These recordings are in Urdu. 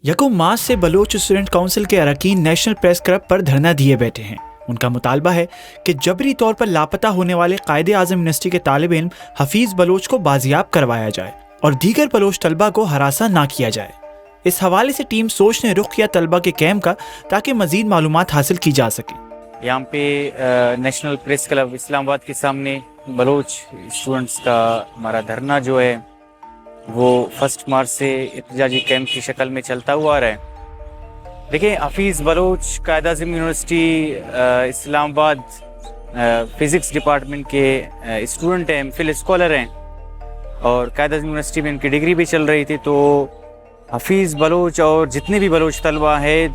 یکم مارچ سے بلوچ اسٹوڈنٹ کونسل کے اراکین نیشنل پریس کلب پر دھرنا دیے بیٹھے ہیں۔ ان کا مطالبہ ہے کہ جبری طور پر لاپتہ ہونے والے قائد اعظم یونیورسٹی کے طالب علم حفیظ بلوچ کو بازیاب کروایا جائے اور دیگر بلوچ طلبہ کو ہراساں نہ کیا جائے۔ اس حوالے سے ٹیم سوچ نے رخ کیا طلبہ کے کیمپ کا تاکہ مزید معلومات حاصل کی جا سکے۔ یہاں پہ نیشنل پریس کلب اسلام آباد کے سامنے بلوچ اسٹوڈنٹس کا ہمارا دھرنا جو ہے وہ 1 مارچ سے احتجاجی کیمپ کی شکل میں چلتا ہوا آ رہا ہے۔ دیکھیں، حفیظ بلوچ قائد اعظم یونیورسٹی اسلام آباد فزکس ڈپارٹمنٹ کے اسٹوڈنٹ ہیں، ایم فل اسکالر ہیں، اور قائد اعظم یونیورسٹی میں ان کی ڈگری بھی چل رہی تھی۔ تو حفیظ بلوچ اور جتنے بھی بلوچ طلبہ ہیں،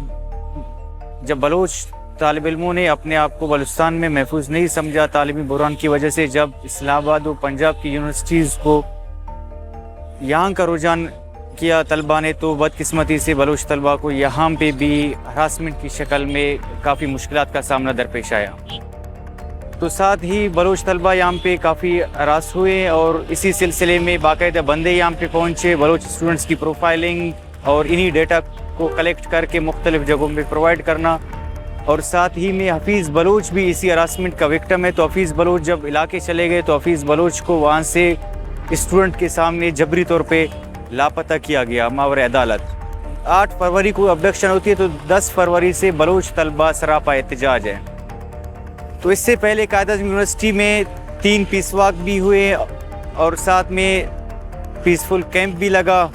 جب بلوچ طالب علموں نے اپنے آپ کو بلوچستان میں محفوظ نہیں سمجھا تعلیمی بحران کی وجہ سے، جب اسلام آباد و پنجاب کی یونیورسٹیز کو یہاں کا رجحان کیا طلبہ نے، تو بدقسمتی سے بلوچ طلبہ کو یہاں پہ بھی ہراسمنٹ کی شکل میں کافی مشکلات کا سامنا درپیش آیا۔ تو ساتھ ہی بلوچ طلبہ یہاں پہ کافی ہراس ہوئے، اور اسی سلسلے میں باقاعدہ بندے یہاں پہ پہنچے بلوچ اسٹوڈنٹس کی پروفائلنگ اور انہی ڈیٹا کو کلیکٹ کر کے مختلف جگہوں پہ پرووائڈ کرنا۔ اور ساتھ ہی میں حفیظ بلوچ بھی اسی ہراسمنٹ کا وکٹم ہے۔ تو حفیظ بلوچ جب علاقے چلے گئے تو حفیظ بلوچ کو وہاں سے اسٹوڈنٹ کے سامنے جبری طور پہ لاپتہ کیا گیا ماورائے عدالت۔ 8 فروری کو ابڈکشن ہوتی ہے، تو 10 فروری سے بلوچ طلبہ سراپا احتجاج ہے۔ تو اس سے پہلے قائد اعظم یونیورسٹی میں 3 پیس واک بھی ہوئے، اور ساتھ میں پیسفل کیمپ بھی لگا۔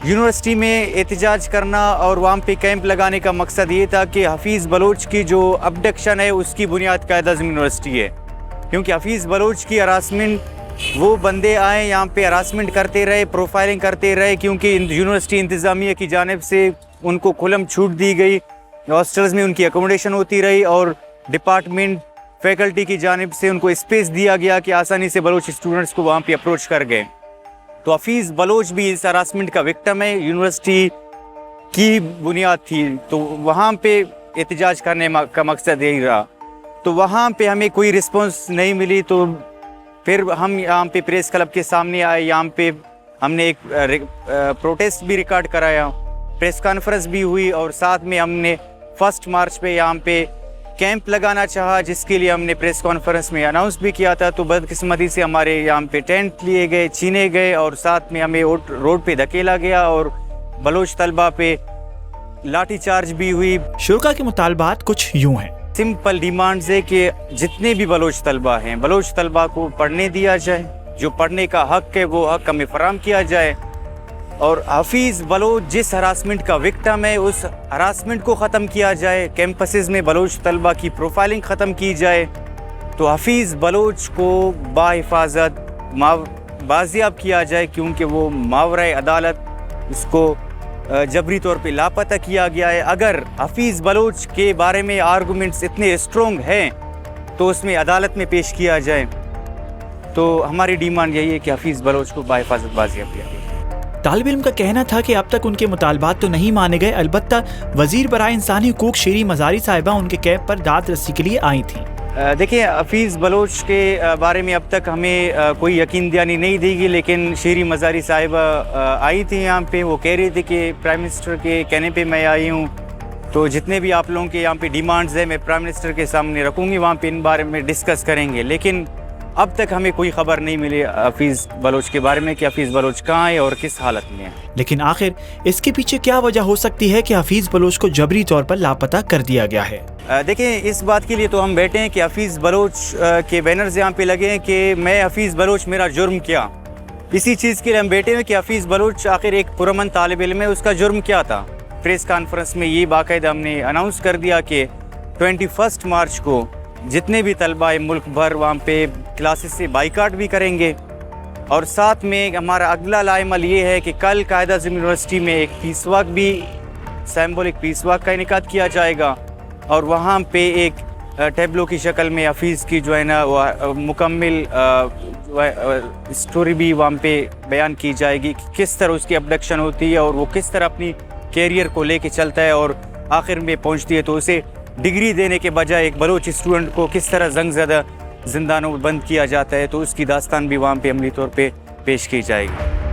یونیورسٹی میں احتجاج کرنا اور وہاں پہ کیمپ لگانے کا مقصد یہ تھا کہ حفیظ بلوچ کی جو ابڈکشن ہے اس کی بنیاد قائد اعظم یونیورسٹی ہے، کیونکہ حفیظ بلوچ کی ہراسمنٹ، وہ بندے آئے یہاں پہ ہراسمنٹ کرتے رہے، پروفائلنگ کرتے رہے، کیونکہ یونیورسٹی انتظامیہ کی جانب سے ان کو کھلم چھوٹ دی گئی، ہاسٹلز میں ان کی اکوموڈیشن ہوتی رہی، اور ڈپارٹمنٹ فیکلٹی کی جانب سے ان کو اسپیس دیا گیا کہ آسانی سے بلوچ اسٹوڈنٹس کو وہاں پہ اپروچ کر گئے۔ تو حفیظ بلوچ بھی اس ہراسمنٹ کا وکٹم ہے، یونیورسٹی کی بنیاد تھی، تو وہاں پہ احتجاج کرنے کا مقصد یہی رہا۔ تو وہاں پہ ہمیں کوئی رسپانس نہیں ملی، تو پھر ہم یہاں پہ پریس کلب کے سامنے آئے۔ یہاں پہ ہم نے ایک پروٹیسٹ بھی ریکارڈ کرایا، پریس کانفرنس بھی ہوئی، اور ساتھ میں ہم نے 1 مارچ پہ یہاں پہ کیمپ لگانا چاہا، جس کے لیے ہم نے پریس کانفرنس میں اناؤنس بھی کیا تھا۔ تو بدقسمتی سے ہمارے یہاں پہ ٹینٹ لیے گئے، چھینے گئے، اور ساتھ میں ہمیں روڈ پہ دھکیلا گیا، اور بلوچ طلبہ پہ لاٹھی چارج بھی ہوئی۔ شرکا کے مطالبات کچھ یوں ہیں۔ سمپل ڈیمانڈز ہے کہ جتنے بھی بلوچ طلبہ ہیں، بلوچ طلبہ کو پڑھنے دیا جائے، جو پڑھنے کا حق ہے وہ حق ہمیں فراہم کیا جائے، اور حفیظ بلوچ جس ہراسمنٹ کا وکٹم ہے اس ہراسمنٹ کو ختم کیا جائے، کیمپسز میں بلوچ طلبہ کی پروفائلنگ ختم کی جائے، تو حفیظ بلوچ کو باحفاظت بازیاب کیا جائے، کیونکہ وہ ماورائے عدالت اس کو جبری طور پہ لاپتہ کیا گیا ہے۔ اگر حفیظ بلوچ کے بارے میں آرگومنٹس اتنے اسٹرانگ ہیں تو اس میں عدالت میں پیش کیا جائے۔ تو ہماری ڈیمانڈ یہی ہے کہ حفیظ بلوچ کو باحفاظت بازیاب کیا جائے۔ طالب علم کا کہنا تھا کہ اب تک ان کے مطالبات تو نہیں مانے گئے، البتہ وزیر برائے انسانی حقوق شیریں مزاری صاحبہ ان کے کیمپ پر داد رسی کے لیے آئی تھیں۔ دیکھیں، حفیظ بلوچ کے بارے میں اب تک ہمیں کوئی یقین دہانی نہیں دی گئی، لیکن شیریں مزاری صاحبہ آئی تھی یہاں پہ۔ وہ کہہ رہی تھی کہ پرائم منسٹر کے کہنے پہ میں آئی ہوں، تو جتنے بھی آپ لوگوں کے یہاں پہ ڈیمانڈز ہیں میں پرائم منسٹر کے سامنے رکھوں گی، وہاں پہ ان بارے میں ڈسکس کریں گے۔ لیکن اب تک ہمیں کوئی خبر نہیں ملی حفیظ بلوچ کے بارے میں کہ حفیظ بلوچ کہاں ہے اور کس حالت میں ہے۔ لیکن آخر اس کے پیچھے کیا وجہ ہو سکتی ہے کہ حفیظ بلوچ کو جبری طور پر لاپتہ کر دیا گیا ہے؟ دیکھیں، اس بات کے لیے تو ہم بیٹھے ہیں کہ حفیظ بلوچ کے بینرز یہاں پہ لگے ہیں کہ میں حفیظ بلوچ، میرا جرم کیا۔ اسی چیز کے لیے ہم بیٹھے ہیں کہ حفیظ بلوچ آخر ایک پرامن طالب علم ہے، اس کا جرم کیا تھا۔ پریس کانفرنس میں یہ باقاعدہ ہم نے اناؤنس کر دیا کہ 21 مارچ کو جتنے بھی طلبہ ملک بھر وہاں پہ کلاسز سے بائیکاٹ بھی کریں گے، اور ساتھ میں ہمارا اگلا لائحہ یہ ہے کہ کل قائد اعظم یونیورسٹی میں ایک پیس واک بھی، سمبولک پیس واک کا انعقاد کیا جائے گا، اور وہاں پہ ایک ٹیبلو کی شکل میں حفیظ کی جو ہے نا وہ مکمل اسٹوری بھی وہاں پہ بیان کی جائے گی کہ کس طرح اس کی ابڈکشن ہوتی ہے، اور وہ کس طرح اپنی کیریئر کو لے کے چلتا ہے، اور آخر میں پہنچتی ہے تو اسے ڈگری دینے کے بجائے ایک بلوچ اسٹوڈنٹ کو کس طرح زنگ زدہ زندانوں میں بند کیا جاتا ہے، تو اس کی داستان بھی وہاں پہ عملی طور پہ پیش کی جائے گی۔